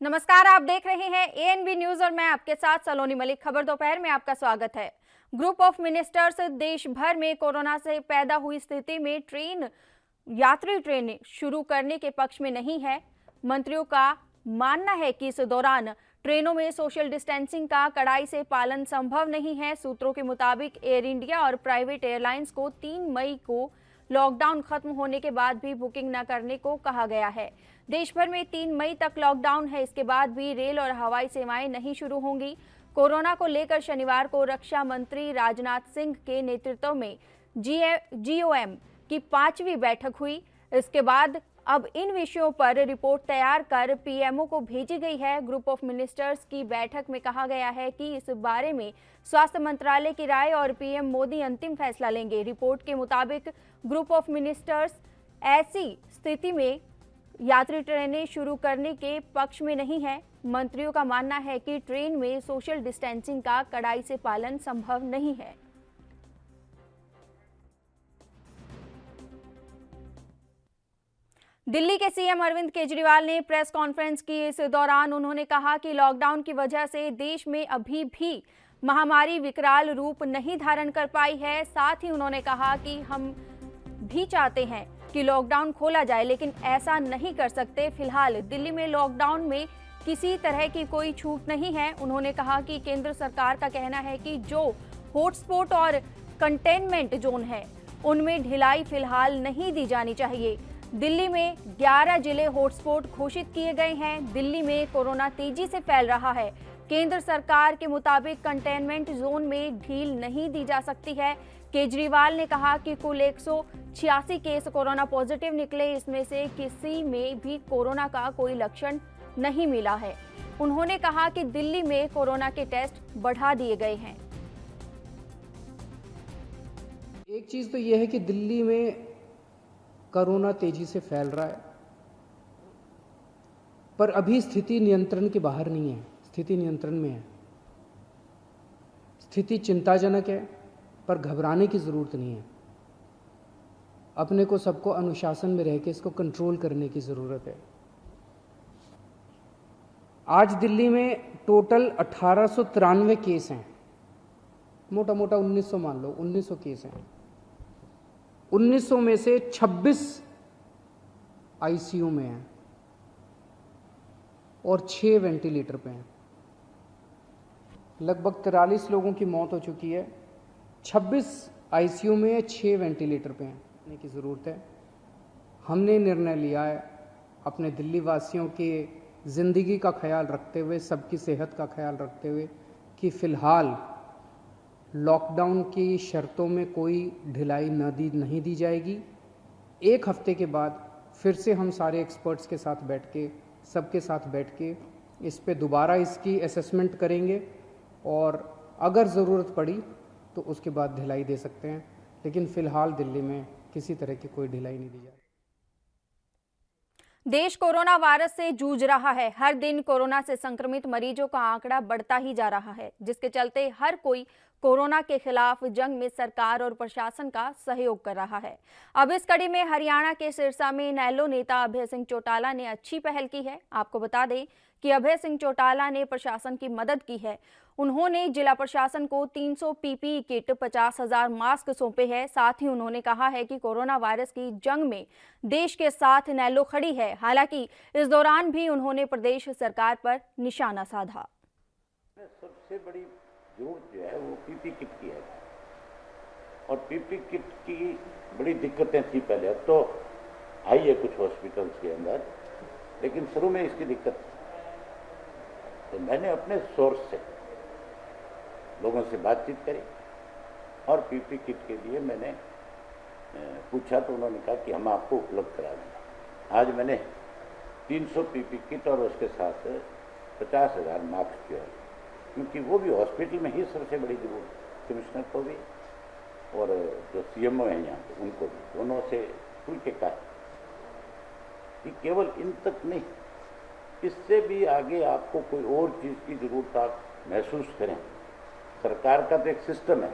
नमस्कार, आप देख रहे हैं एएनबी न्यूज और मैं आपके साथ सलोनी मलिक। खबर दोपहर में आपका स्वागत है। ग्रुप ऑफ मिनिस्टर्स देश भर में कोरोना से पैदा हुई स्थिति में यात्री ट्रेनें शुरू करने के पक्ष में नहीं है। मंत्रियों का मानना है कि इस दौरान ट्रेनों में सोशल डिस्टेंसिंग का कड़ाई से पालन संभव नहीं है। सूत्रों के मुताबिक एयर इंडिया और प्राइवेट एयरलाइंस को 3 मई को लॉकडाउन खत्म होने के बाद भी बुकिंग न करने को कहा गया है। देश भर में 3 मई तक लॉकडाउन है। इसके बाद भी रेल और हवाई सेवाएं नहीं शुरू होंगी। कोरोना को लेकर शनिवार को रक्षा मंत्री राजनाथ सिंह के नेतृत्व में GOM की 5वीं बैठक हुई। इसके बाद अब इन विषयों पर रिपोर्ट तैयार कर पीएमओ को भेजी गई है। ग्रुप ऑफ मिनिस्टर्स की बैठक में कहा गया है कि इस बारे में स्वास्थ्य मंत्रालय की राय और पीएम मोदी अंतिम फैसला लेंगे। रिपोर्ट के मुताबिक ग्रुप ऑफ मिनिस्टर्स ऐसी स्थिति में यात्री ट्रेनें शुरू करने के पक्ष में नहीं है। मंत्रियों का मानना है कि ट्रेन में सोशल डिस्टेंसिंग का कड़ाई से पालन संभव नहीं है। दिल्ली के सीएम अरविंद केजरीवाल ने प्रेस कॉन्फ्रेंस की। इस दौरान उन्होंने कहा कि लॉकडाउन की वजह से देश में अभी भी महामारी विकराल रूप नहीं धारण कर पाई है। साथ ही उन्होंने कहा कि हम भी चाहते हैं कि लॉकडाउन खोला जाए, लेकिन ऐसा नहीं कर सकते। फिलहाल दिल्ली में लॉकडाउन में किसी तरह की कोई छूट नहीं है। उन्होंने कहा कि केंद्र सरकार का कहना है कि जो हॉटस्पॉट और कंटेनमेंट जोन है उनमें ढिलाई फिलहाल नहीं दी जानी चाहिए। दिल्ली में 11 जिले हॉटस्पॉट घोषित किए गए हैं। दिल्ली में कोरोना तेजी से फैल रहा है। केंद्र सरकार के मुताबिक कंटेनमेंट जोन में ढील नहीं दी जा सकती है। केजरीवाल ने कहा कि कुल 186 केस कोरोना पॉजिटिव निकले। इसमें से किसी में भी कोरोना का कोई लक्षण नहीं मिला है। उन्होंने कहा कि दिल्ली में कोरोना के टेस्ट बढ़ा दिए गए हैं। एक चीज तो यह है कि दिल्ली में कोरोना तेजी से फैल रहा है, पर अभी स्थिति नियंत्रण के बाहर नहीं है। स्थिति नियंत्रण में है। स्थिति चिंताजनक है, पर घबराने की जरूरत नहीं है। अपने को सबको अनुशासन में रह के इसको कंट्रोल करने की जरूरत है। आज दिल्ली में टोटल 1893 केस हैं। मोटा मोटा 1900 मान लो, 1900 केस हैं। 1900 में से 26 आईसीयू में हैं और 6 वेंटिलेटर पे हैं। लगभग 43 लोगों की मौत हो चुकी है। 26 आईसीयू में, 6 वेंटिलेटर पे हैं की ज़रूरत है। हमने निर्णय लिया है अपने दिल्ली वासियों की ज़िंदगी का ख्याल रखते हुए, सबकी सेहत का ख्याल रखते हुए, कि फ़िलहाल लॉकडाउन की शर्तों में कोई ढिलाई नहीं दी जाएगी। 1 हफ्ते के बाद फिर से हम सारे एक्सपर्ट्स के साथ बैठ के, सबके साथ बैठ के इस पे दोबारा इसकी असेसमेंट करेंगे और अगर ज़रूरत पड़ी तो उसके बाद ढिलाई दे सकते हैं। लेकिन फ़िलहाल दिल्ली में किसी तरह की कोई ढिलाई नहीं दी जा रही। देश कोरोना वायरस से जूझ रहा है। हर दिन कोरोना से संक्रमित मरीजों का आंकड़ा बढ़ता ही जा रहा है, जिसके चलते हर कोई कोरोना के खिलाफ जंग में सरकार और प्रशासन का सहयोग कर रहा है। अब इस कड़ी में हरियाणा के सिरसा में इनेलो नेता अभय सिंह चौटाला ने अच्छी पहल की है। आपको बता दें कि अभय सिंह चौटाला ने प्रशासन की मदद की है। उन्होंने जिला प्रशासन को 300 पीपीई किट, 50,000 मास्क सौंपे हैं। साथ ही उन्होंने कहा है कि कोरोना वायरस की जंग में देश के साथ इनेलो खड़ी है। हालांकि इस दौरान भी उन्होंने प्रदेश सरकार पर निशाना साधा। सबसे बड़ी जरूरत जो है वो पीपी किट की है, और पीपी किट की बड़ी दिक्कतें थी पहले। अब तो आई है कुछ हॉस्पिटल्स के अंदर, लेकिन शुरू में इसकी दिक्कत थी। तो मैंने अपने सोर्स से लोगों से बातचीत करी और पीपी किट के लिए मैंने पूछा, तो उन्होंने कहा कि हम आपको उपलब्ध करा देंगे। आज मैंने 300 पीपी किट और उसके साथ 50,000 मास्क जो है, क्योंकि वो भी हॉस्पिटल में ही सबसे बड़ी जरूरत, कमिश्नर को भी और जो सीएमओ हैं यहाँ पे उनको भी, दोनों से खुल के कहा कि केवल इन तक नहीं, इससे भी आगे आपको कोई और चीज़ की जरूरत आप महसूस करें। सरकार का तो एक सिस्टम है,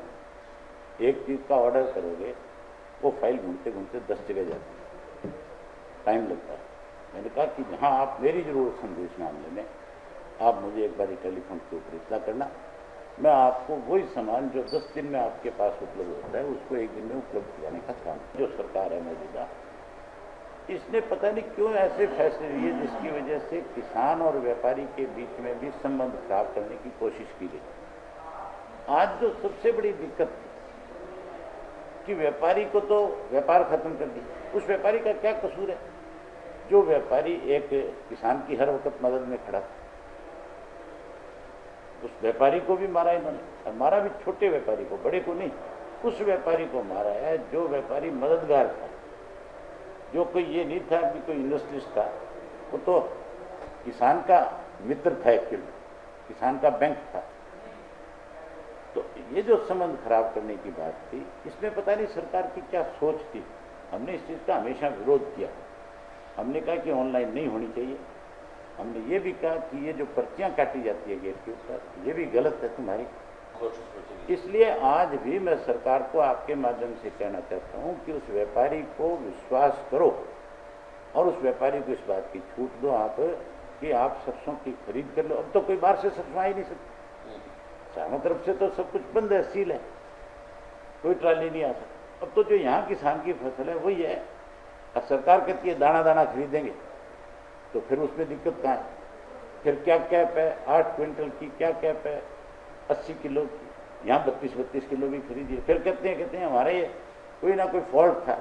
एक चीज़ का ऑर्डर करोगे वो फाइल घूमते घूमते 10 जगह जाती है, टाइम लगता है। मैंने कहा कि जहाँ आप मेरी जरूरत समझो इस मामले में, आप मुझे एक बार टेलीफोन के ऊपर इतना करना, मैं आपको वही सामान जो 10 दिन में आपके पास उपलब्ध होता है उसको एक दिन में उपलब्ध कराने का काम। जो सरकार है मौजूदा, इसने पता नहीं क्यों ऐसे फैसले लिए जिसकी वजह से किसान और व्यापारी के बीच में भी संबंध खराब करने की कोशिश की गई। आज जो सबसे बड़ी दिक्कत थी कि व्यापारी को तो व्यापार खत्म कर दिया, उस व्यापारी का क्या कसूर है? जो व्यापारी एक किसान की हर वक्त मदद में खड़ा था, उस व्यापारी को भी मारा इन्होंने, और मारा भी छोटे व्यापारी को, बड़े को नहीं। उस व्यापारी को मारा है जो व्यापारी मददगार था, जो कोई ये नहीं था कि कोई इंडस्ट्रिस्ट था, वो तो किसान का मित्र था, एक किसान का बैंक था। तो ये जो संबंध खराब करने की बात थी, इसमें पता नहीं सरकार की क्या सोच थी। हमने इस चीज़ का हमेशा विरोध किया। हमने कहा कि ऑनलाइन नहीं होनी चाहिए। हमने ये भी कहा कि ये जो पर्चियां काटी जाती है गेट के ऊपर, ये भी गलत है तुम्हारी। इसलिए आज भी मैं सरकार को आपके माध्यम से कहना चाहता हूं कि उस व्यापारी को विश्वास करो और उस व्यापारी को इस बात की छूट दो आप कि आप सरसों की खरीद कर लो। अब तो कोई बाहर से सरसों आ ही नहीं सकती, चारों तरफ से तो सब कुछ बंद है, सील है, कोई ट्राली नहीं आ सकती। अब तो जो यहाँ किसान की फसल है वही है। और सरकार कहती है दाना दाना खरीदेंगे, तो फिर उसमें दिक्कत कहाँ है? फिर क्या कैप है 8 क्विंटल की, क्या कैप है 80 किलो की, यहाँ 32-32 किलो भी खरीदिए। फिर कहते हैं हमारे ये कोई ना कोई फॉल्ट था,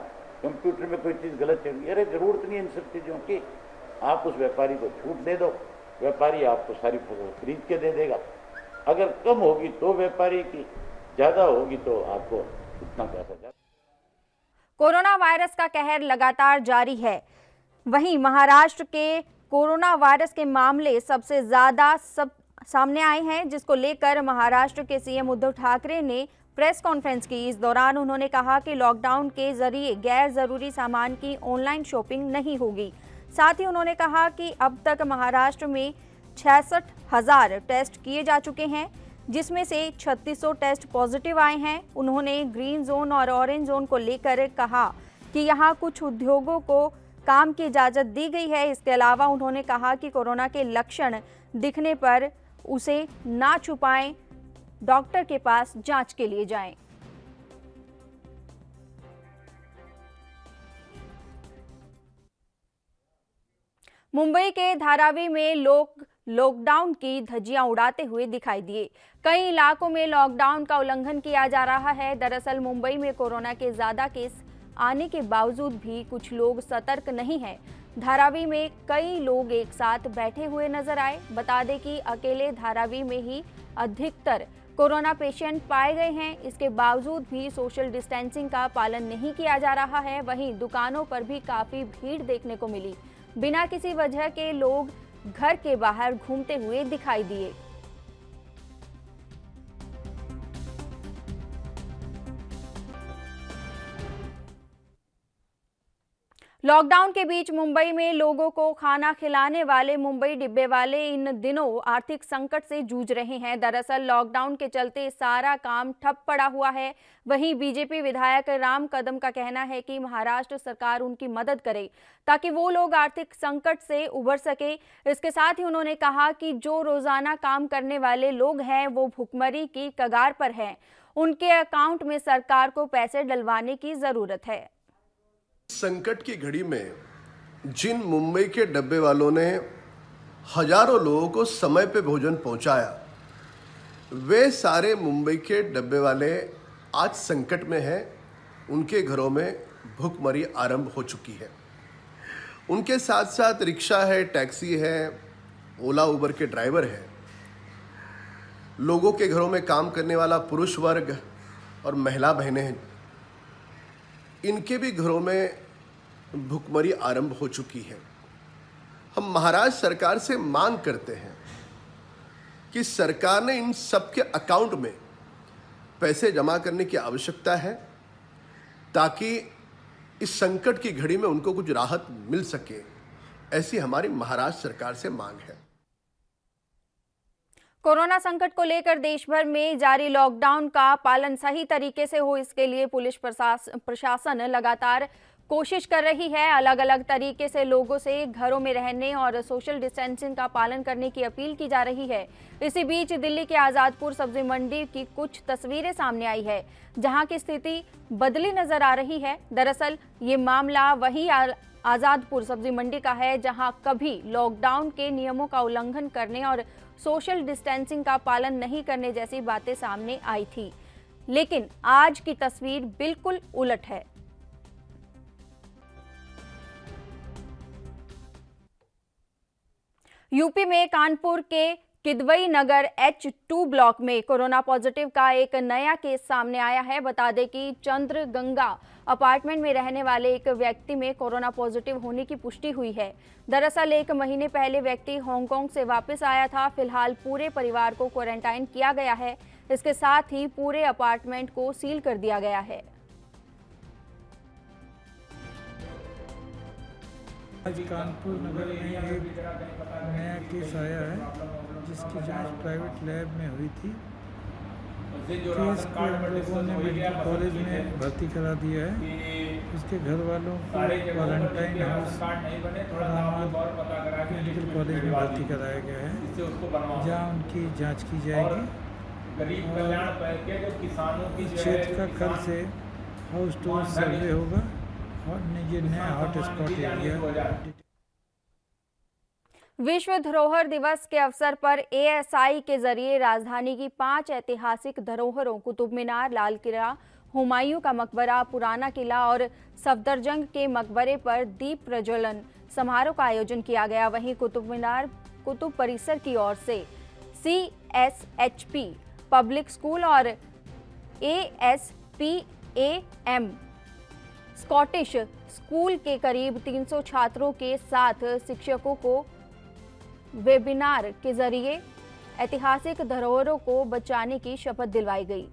कंप्यूटर में कोई चीज़ गलत चल गई। अरे जरूरत नहीं इन सब चीज़ों की, आप उस व्यापारी को छूट दे दो, व्यापारी आपको सारी फसल खरीद के दे देगा। अगर कम होगी तो व्यापारी की, ज़्यादा होगी तो आपको उतना पैसा ज़्यादा। कोरोना वायरस का कहर लगातार जारी है। वहीं महाराष्ट्र के कोरोना वायरस के मामले सबसे ज्यादा सामने आए हैं, जिसको लेकर महाराष्ट्र के सीएम उद्धव ठाकरे ने प्रेस कॉन्फ्रेंस की। इस दौरान उन्होंने कहा कि लॉकडाउन के जरिए गैर जरूरी सामान की ऑनलाइन शॉपिंग नहीं होगी। साथ ही उन्होंने कहा कि अब तक महाराष्ट्र में 66,000 टेस्ट किए जा चुके हैं, जिसमें से 3600 टेस्ट पॉजिटिव आए हैं। उन्होंने ग्रीन जोन और ऑरेंज जोन को लेकर कहा कि यहाँ कुछ उद्योगों को काम की इजाज़त दी गई है। इसके अलावा उन्होंने कहा कि कोरोना के लक्षण दिखने पर उसे ना छुपाएं, डॉक्टर के पास जांच के लिए जाएं। मुंबई के धारावी में लोग लॉकडाउन की धज्जियां उड़ाते हुए दिखाई दिए। कई इलाकों में लॉकडाउन का उल्लंघन किया जा रहा है। दरअसल मुंबई में कोरोना के ज्यादा केस आने के बावजूद भी कुछ लोग सतर्क नहीं हैं। धारावी में कई लोग एक साथ बैठे हुए नजर आए। बता दें कि अकेले धारावी में ही अधिकतर कोरोना पेशेंट पाए गए हैं। इसके बावजूद भी सोशल डिस्टेंसिंग का पालन नहीं किया जा रहा है। वहीं दुकानों पर भी काफी भीड़ देखने को मिली। बिना किसी वजह के लोग घर के बाहर घूमते हुए दिखाई दिए। लॉकडाउन के बीच मुंबई में लोगों को खाना खिलाने वाले मुंबई डिब्बे वाले इन दिनों आर्थिक संकट से जूझ रहे हैं। दरअसल लॉकडाउन के चलते सारा काम ठप पड़ा हुआ है। वहीं बीजेपी विधायक राम कदम का कहना है कि महाराष्ट्र सरकार उनकी मदद करे ताकि वो लोग आर्थिक संकट से उबर सके। इसके साथ ही उन्होंने कहा कि जो रोजाना काम करने वाले लोग हैं वो भुखमरी की कगार पर हैं। उनके अकाउंट में सरकार को पैसे डलवाने की जरूरत है। संकट की घड़ी में जिन मुंबई के डब्बे वालों ने हजारों लोगों को समय पे भोजन पहुंचाया, वे सारे मुंबई के डब्बे वाले आज संकट में हैं। उनके घरों में भूखमरी आरंभ हो चुकी है। उनके साथ साथ रिक्शा है, टैक्सी है, ओला उबर के ड्राइवर हैं। लोगों के घरों में काम करने वाला पुरुष वर्ग और महिला बहनें हैं, इनके भी घरों में भुखमरी आरंभ हो चुकी है। हम महाराष्ट्र सरकार से मांग करते हैं कि सरकार ने इन सबके अकाउंट में पैसे जमा करने की आवश्यकता है ताकि इस संकट की घड़ी में उनको कुछ राहत मिल सके। ऐसी हमारी महाराष्ट्र सरकार से मांग है। कोरोना संकट को लेकर देश भर में जारी लॉकडाउन का पालन सही तरीके से हो, इसके लिए पुलिस प्रशासन लगातार कोशिश कर रही है। अलग अलग तरीके से लोगों से घरों में रहने और सोशल डिस्टेंसिंग का पालन करने की अपील की जा रही है। इसी बीच दिल्ली के आजादपुर सब्जी मंडी की कुछ तस्वीरें सामने आई है, जहां की स्थिति बदली नजर आ रही है। दरअसल ये मामला वही आजादपुर सब्जी मंडी का है, जहां कभी लॉकडाउन के नियमों का उल्लंघन करने और सोशल डिस्टेंसिंग का पालन नहीं करने जैसी बातें सामने आई थी, लेकिन आज की तस्वीर बिल्कुल उलट है। यूपी में कानपुर के किदवई नगर H2 ब्लॉक में कोरोना पॉजिटिव का एक नया केस सामने आया है। बता दें कि चंद्रगंगा अपार्टमेंट में रहने वाले एक व्यक्ति में कोरोना पॉजिटिव होने की पुष्टि हुई है। दरअसल 1 महीने पहले व्यक्ति हांगकांग से वापस आया था। फिलहाल पूरे परिवार को क्वारंटाइन किया गया है। इसके साथ ही पूरे अपार्टमेंट को सील कर दिया गया है। आज कानपुर नगर में एक नया केस आया है, जिसकी जांच प्राइवेट लैब में हुई थी। केस को हम लोगों ने मेडिकल कॉलेज में भर्ती करा दिया है। उसके घर वालों को क्वारंटाइन हाउस मेडिकल कॉलेज में भर्ती कराया गया है, जहां उनकी जांच की जाएगी। इस क्षेत्र का कल से हाउस टू सर्वे होगा और ये नया हॉटस्पॉट एरिया। विश्व धरोहर दिवस के अवसर पर ASI के जरिए राजधानी की 5 ऐतिहासिक धरोहरों कुतुब मीनार, लाल किला, हुमायूं का मकबरा, पुराना किला और सफदरजंग के मकबरे पर दीप प्रज्वलन समारोह का आयोजन किया गया। वहीं कुतुब मीनार कुतुब परिसर की ओर से CSHP पब्लिक स्कूल और ASPAM स्कॉटिश स्कूल के करीब 300 छात्रों के साथ शिक्षकों को वेबिनार के जरिए ऐतिहासिक धरोहरों को बचाने की शपथ दिलवाई गई।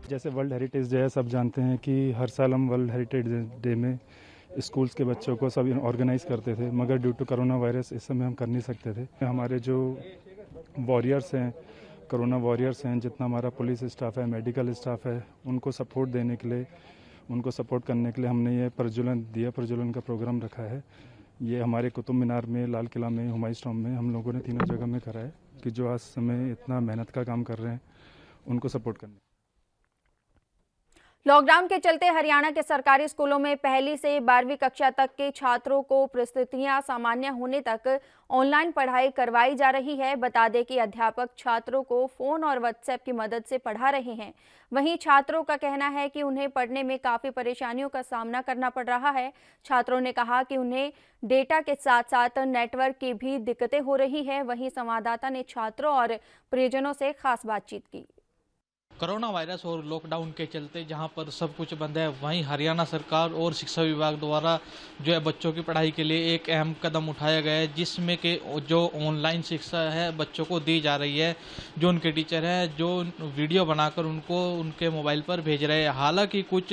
जैसे वर्ल्ड हेरिटेज डे है, सब जानते हैं कि हर साल हम वर्ल्ड हेरिटेज डे में स्कूल्स के बच्चों को सब ऑर्गेनाइज करते थे, मगर ड्यू टू कोरोना वायरस इस समय हम कर नहीं सकते थे। हमारे जो वॉरियर्स हैं, कोरोना वॉरियर्स हैं, जितना हमारा पुलिस स्टाफ है, मेडिकल स्टाफ है, उनको सपोर्ट देने के लिए, उनको सपोर्ट करने के लिए हमने ये दिया प्रज्वलन का प्रोग्राम रखा है। ये हमारे कुतुब मीनार में, लाल किला में, हुमायूं टॉम्ब में हम लोगों ने तीनों जगह में करा है कि जो आज समय इतना मेहनत का काम कर रहे हैं उनको सपोर्ट करने। लॉकडाउन के चलते हरियाणा के सरकारी स्कूलों में 1ली से 12वीं कक्षा तक के छात्रों को परिस्थितियां सामान्य होने तक ऑनलाइन पढ़ाई करवाई जा रही है। बता दें कि अध्यापक छात्रों को फोन और व्हाट्सएप की मदद से पढ़ा रहे हैं। वहीं छात्रों का कहना है कि उन्हें पढ़ने में काफ़ी परेशानियों का सामना करना पड़ रहा है। छात्रों ने कहा कि उन्हें डेटा के साथ साथ नेटवर्क की भी दिक्कतें हो रही है। वहीं संवाददाता ने छात्रों और परिजनों से खास बातचीत की। कोरोना वायरस और लॉकडाउन के चलते जहां पर सब कुछ बंद है, वहीं हरियाणा सरकार और शिक्षा विभाग द्वारा जो है बच्चों की पढ़ाई के लिए एक अहम कदम उठाया गया है, जिसमें कि जो ऑनलाइन शिक्षा है बच्चों को दी जा रही है। जो उनके टीचर हैं जो वीडियो बनाकर उनको उनके मोबाइल पर भेज रहे हैं। हालांकि कुछ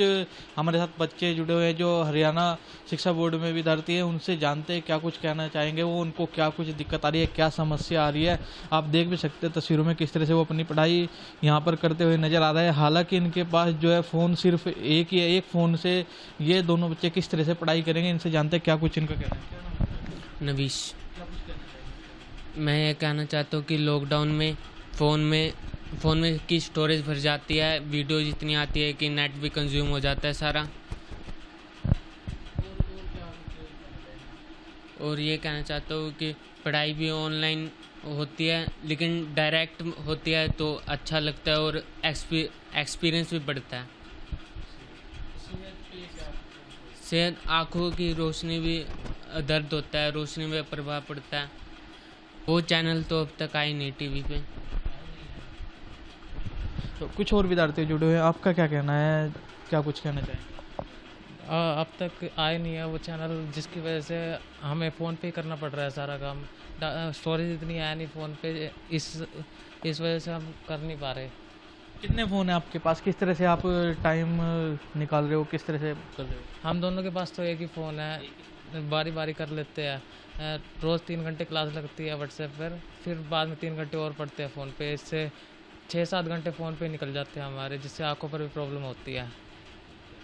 हमारे साथ बच्चे जुड़े हुए हैं जो हरियाणा शिक्षा बोर्ड में विद्यार्थी है, उनसे जानते हैं क्या कुछ कहना चाहेंगे, वो उनको क्या कुछ दिक्कत आ रही है, क्या समस्या आ रही है। आप देख भी सकते हैं तस्वीरों में किस तरह से वो अपनी पढ़ाई यहाँ पर करते हुए नजर आ रहा है। हालांकि इनके पास जो है फ़ोन सिर्फ एक ही है, एक फ़ोन से ये दोनों बच्चे किस तरह से पढ़ाई करेंगे, इनसे जानते हैं क्या कुछ इनका कहना है। नवीश, मैं ये कहना चाहता हूँ कि लॉकडाउन में फ़ोन में की स्टोरेज भर जाती है, वीडियो जितनी आती है कि नेट भी कंज्यूम हो जाता है सारा। और ये कहना चाहता हूँ कि पढ़ाई भी ऑनलाइन होती है, लेकिन डायरेक्ट होती है तो अच्छा लगता है और एक्सपीरियंस भी बढ़ता है। सेहत, आँखों की रोशनी भी दर्द होता है, रोशनी में प्रभाव पड़ता है। वो चैनल तो अब तक आई नहीं टीवी पे। तो कुछ और विद्यार्थी जुड़े हुए हैं, आपका क्या कहना है, क्या कुछ कहना चाहेंगे? अब तक आए नहीं है वो चैनल, जिसकी वजह से हमें फ़ोन पे करना पड़ रहा है सारा काम। स्टोरेज इतनी आया नहीं फ़ोन पे, इस वजह से हम कर नहीं पा रहे। कितने फ़ोन हैं आपके पास, किस तरह से आप टाइम निकाल रहे हो, किस तरह से कर रहे हो? हम दोनों के पास तो एक ही फ़ोन है, बारी बारी कर लेते हैं। रोज़ 3 घंटे क्लास लगती है व्हाट्सएप पर, फिर बाद में 3 घंटे और पढ़ते हैं फ़ोन पे। इससे 6-7 घंटे फ़ोन पे निकल जाते हैं हमारे, जिससे आंखों पर भी प्रॉब्लम होती है।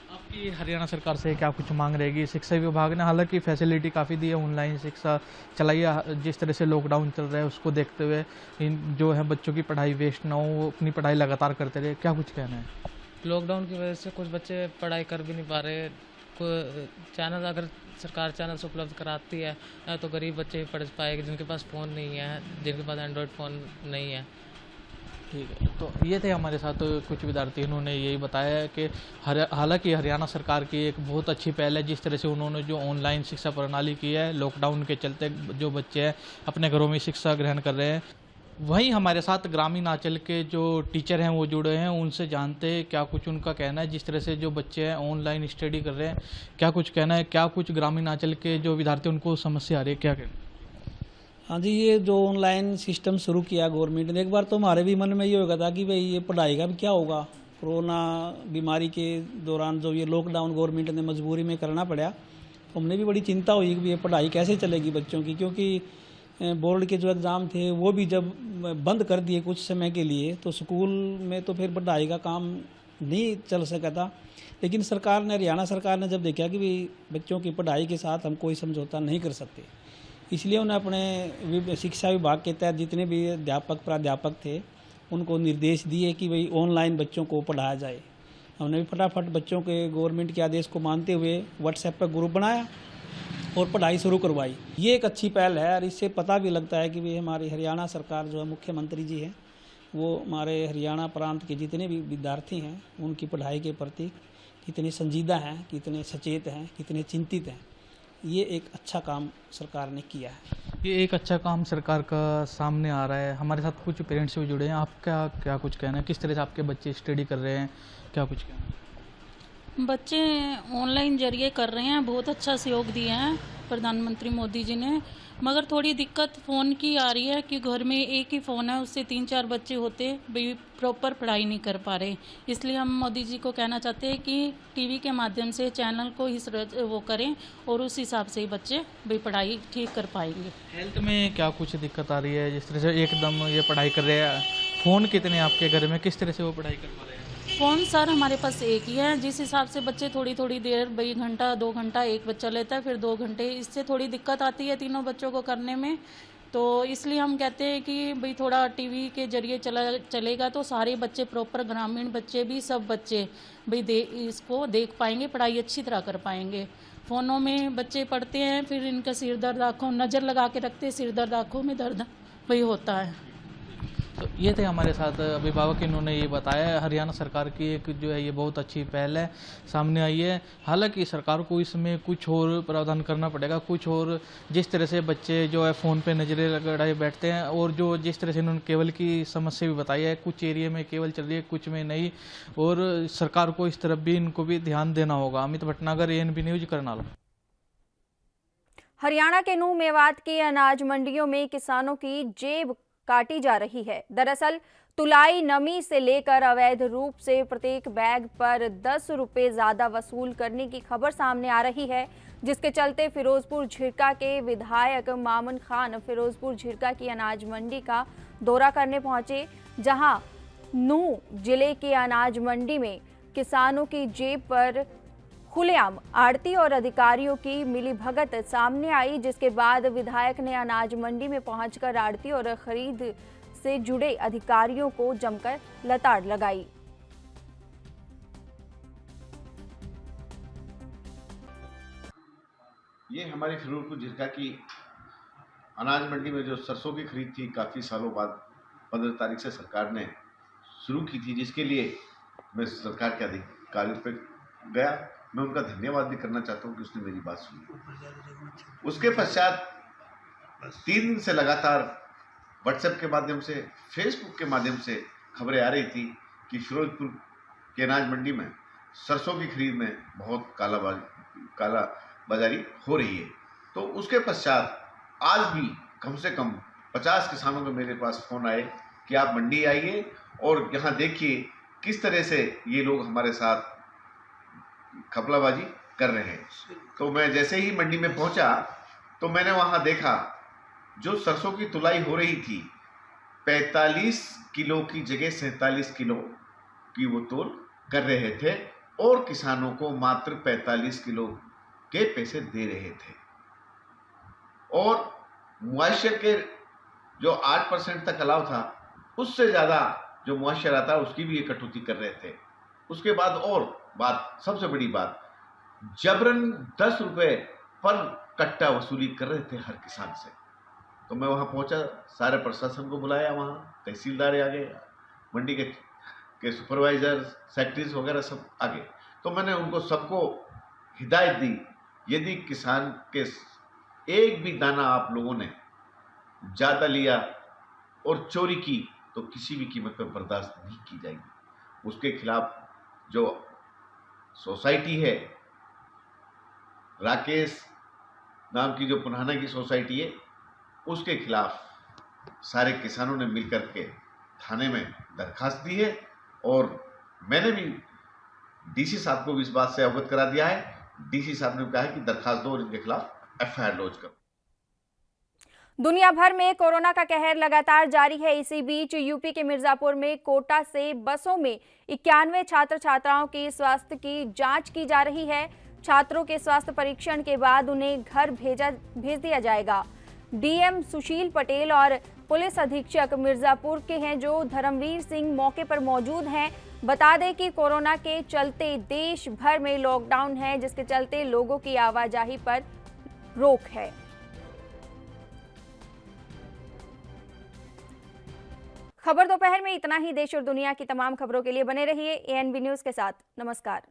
आपकी हरियाणा सरकार से क्या कुछ मांग रहेगी? शिक्षा विभाग ने हालांकि फैसिलिटी काफ़ी दी है, ऑनलाइन शिक्षा चलाई है, जिस तरह से लॉकडाउन चल रहा है उसको देखते हुए जो है बच्चों की पढ़ाई वेस्ट ना हो, वो अपनी पढ़ाई लगातार करते रहे, क्या कुछ कहना है? लॉकडाउन की वजह से कुछ बच्चे पढ़ाई कर भी नहीं पा रहे। चैनल अगर सरकार चैनल्स उपलब्ध कराती है तो गरीब बच्चे भी पढ़ पाएंगे, जिनके पास फ़ोन नहीं है, जिनके पास एंड्रॉयड फ़ोन नहीं है। ठीक है, तो ये थे हमारे साथ कुछ विद्यार्थी, इन्होंने यही बताया है कि हालांकि हरियाणा सरकार की एक बहुत अच्छी पहल है, जिस तरह से उन्होंने जो ऑनलाइन शिक्षा प्रणाली की है, लॉकडाउन के चलते जो बच्चे हैं अपने घरों में शिक्षा ग्रहण कर रहे हैं। वहीं हमारे साथ ग्रामीण आंचल के जो टीचर हैं वो जुड़े हैं, उनसे जानते हैं क्या कुछ उनका कहना है, जिस तरह से जो बच्चे हैं ऑनलाइन स्टडी कर रहे हैं, क्या कुछ कहना है, क्या कुछ ग्रामीण आंचल के जो विद्यार्थी उनको समस्या आ रही है, क्या कहना है? हाँ जी, ये जो ऑनलाइन सिस्टम शुरू किया गवर्नमेंट ने, एक बार तो हमारे भी मन में ये होगा था कि भाई ये पढ़ाई का भी क्या होगा। कोरोना बीमारी के दौरान जो ये लॉकडाउन गवर्नमेंट ने मजबूरी में करना पड़ा, तो हमने भी बड़ी चिंता हुई कि ये पढ़ाई कैसे चलेगी बच्चों की, क्योंकि बोर्ड के जो एग्ज़ाम थे वो भी जब बंद कर दिए कुछ समय के लिए, तो स्कूल में तो फिर पढ़ाई का काम नहीं चल सका था। लेकिन सरकार ने, हरियाणा सरकार ने जब देखा कि भाई बच्चों की पढ़ाई के साथ हम कोई समझौता नहीं कर सकते, इसलिए उन्हें अपने शिक्षा विभाग के तहत जितने भी अध्यापक प्राध्यापक थे उनको निर्देश दिए कि भाई ऑनलाइन बच्चों को पढ़ाया जाए। हमने भी फटाफट बच्चों के गवर्नमेंट के आदेश को मानते हुए व्हाट्सएप पर ग्रुप बनाया और पढ़ाई शुरू करवाई। ये एक अच्छी पहल है और इससे पता भी लगता है कि भाई हमारी हरियाणा सरकार जो है, मुख्यमंत्री जी हैं, वो हमारे हरियाणा प्रांत के जितने भी विद्यार्थी हैं उनकी पढ़ाई के प्रति कितने संजीदा हैं, कितने सचेत हैं, कितने चिंतित हैं। ये एक अच्छा काम सरकार ने किया है। ये एक अच्छा काम सरकार का सामने आ रहा है। हमारे साथ कुछ पेरेंट्स भी जुड़े हैं, आपका क्या कुछ कहना है, किस तरह से आपके बच्चे स्टडी कर रहे हैं, क्या कुछ कहना है? बच्चे ऑनलाइन जरिए कर रहे हैं, बहुत अच्छा सहयोग दिया है प्रधानमंत्री मोदी जी ने, मगर थोड़ी दिक्कत फ़ोन की आ रही है कि घर में एक ही फ़ोन है, उससे 3-4 बच्चे होते भी प्रॉपर पढ़ाई नहीं कर पा रहे। इसलिए हम मोदी जी को कहना चाहते हैं कि टीवी के माध्यम से चैनल को वो करें और उस हिसाब से ही बच्चे भी पढ़ाई ठीक कर पाएंगे। हेल्थ में क्या कुछ दिक्कत आ रही है, जिस तरह से एकदम ये पढ़ाई कर रहे हैं? फ़ोन कितने आपके घर में, किस तरह से वो पढ़ाई कर पा रहे हैं? फ़ोन सर हमारे पास एक ही है, जिस हिसाब से बच्चे थोड़ी थोड़ी देर, भाई घंटा 2 घंटा एक बच्चा लेता है, फिर 2 घंटे, इससे थोड़ी दिक्कत आती है तीनों बच्चों को करने में। तो इसलिए हम कहते हैं कि भाई थोड़ा टीवी के जरिए चलेगा तो सारे बच्चे प्रॉपर, ग्रामीण बच्चे भी, सब बच्चे भाई इसको देख पाएंगे, पढ़ाई अच्छी तरह कर पाएंगे। फ़ोनों में बच्चे पढ़ते हैं, फिर इनका सिर दर्द, आँखों, नज़र लगा के रखते हैं, सिर दर्द, आँखों में दर्द वही होता है। तो ये थे हमारे साथ अभिभावक, इन्होंने ये बताया हरियाणा सरकार की एक जो है ये बहुत अच्छी पहल है सामने आई है। हालांकि सरकार को इसमें कुछ और प्रावधान करना पड़ेगा, कुछ और, जिस तरह से बच्चे जो है फ़ोन पे नज़रें लगाए बैठते हैं, और जो जिस तरह से इन्होंने केबल की समस्या भी बताई है, कुछ एरिया में केबल चल रही है, कुछ में नहीं, और सरकार को इस तरफ भी, इनको भी ध्यान देना होगा। Amit Bhatnagar, ANB news, Karnal. हरियाणा के नूह मेवात की अनाज मंडियों में किसानों की जेब काटी जा रही है। दरअसल तुलाई, नमी से लेकर अवैध रूप से प्रत्येक बैग पर 10 रुपये ज़्यादा वसूल करने की खबर सामने आ रही है, जिसके चलते फिरोजपुर झिरका के विधायक मामून खान फिरोजपुर झिरका की अनाज मंडी का दौरा करने पहुंचे, जहां नूह जिले की अनाज मंडी में किसानों की जेब पर खुलेआम आड़ती और अधिकारियों की मिलीभगत सामने आई, जिसके बाद विधायक ने अनाज मंडी में पहुंचकर आड़ती और खरीद से जुड़े अधिकारियों को जमकर लताड़ लगाई। ये हमारी फिरोजपुर झिरका की अनाज मंडी में जो सरसों की खरीद थी, काफ़ी सालों बाद 15 तारीख से सरकार ने शुरू की थी, जिसके लिए मैं सरकार के अधिकारियों पर गया। मैं उनका धन्यवाद भी करना चाहता हूँ कि उसने मेरी बात सुनी। उसके पश्चात 3 दिन से लगातार व्हाट्सएप के माध्यम से, फेसबुक के माध्यम से खबरें आ रही थी कि फिरोजपुर के अनाज मंडी में सरसों की खरीद में बहुत काला बाजारी हो रही है। तो उसके पश्चात आज भी कम से कम 50 किसानों के मेरे पास फ़ोन आए कि आप मंडी आइए और यहाँ देखिए किस तरह से ये लोग हमारे साथ खपलाबाजी कर रहे हैं। तो मैं जैसे ही मंडी में पहुंचा तो मैंने वहां देखा जो सरसों की तुलाई हो रही थी 45 किलो की जगह 47 किलो की वो तोल कर रहे थे और किसानों को मात्र 45 किलो के पैसे दे रहे थे। और मुआशर के जो 8% तक अलाव था, उससे ज़्यादा जो मुआशर आता है उसकी भी ये कटौती कर रहे थे। उसके बाद और बात, सबसे बड़ी बात, जबरन 10 रुपए पर कट्टा वसूली कर रहे थे हर किसान से। तो मैं वहाँ पहुँचा, सारे प्रशासन को बुलाया, वहाँ तहसीलदार आ गए, मंडी के सुपरवाइजर, सेक्रेटरीज वगैरह सब आ गए। तो मैंने उनको सबको हिदायत दी, यदि किसान के एक भी दाना आप लोगों ने ज़्यादा लिया और चोरी की तो किसी भी कीमत पर बर्दाश्त नहीं की जाएगी। उसके खिलाफ जो सोसाइटी है, राकेश नाम की जो पुनाना की सोसाइटी है, उसके खिलाफ सारे किसानों ने मिलकर के थाने में दरखास्त दी है और मैंने भी डीसी साहब को भी इस बात से अवगत करा दिया है। डीसी साहब ने कहा है कि दरखास्त दो और इनके खिलाफ एफआईआर लॉन्च करो। दुनिया भर में कोरोना का कहर लगातार जारी है। इसी बीच यूपी के मिर्जापुर में कोटा से बसों में 91 छात्र छात्राओं की स्वास्थ्य की जांच की जा रही है। छात्रों के स्वास्थ्य परीक्षण के बाद उन्हें घर भेज दिया जाएगा। डीएम सुशील पटेल और पुलिस अधीक्षक मिर्जापुर के हैं जो धर्मवीर सिंह मौके पर मौजूद हैं। बता दें कि कोरोना के चलते देश भर में लॉकडाउन है, जिसके चलते लोगों की आवाजाही पर रोक है। खबर दोपहर में इतना ही। देश और दुनिया की तमाम खबरों के लिए बने रहिए एएनबी न्यूज़ के साथ। नमस्कार।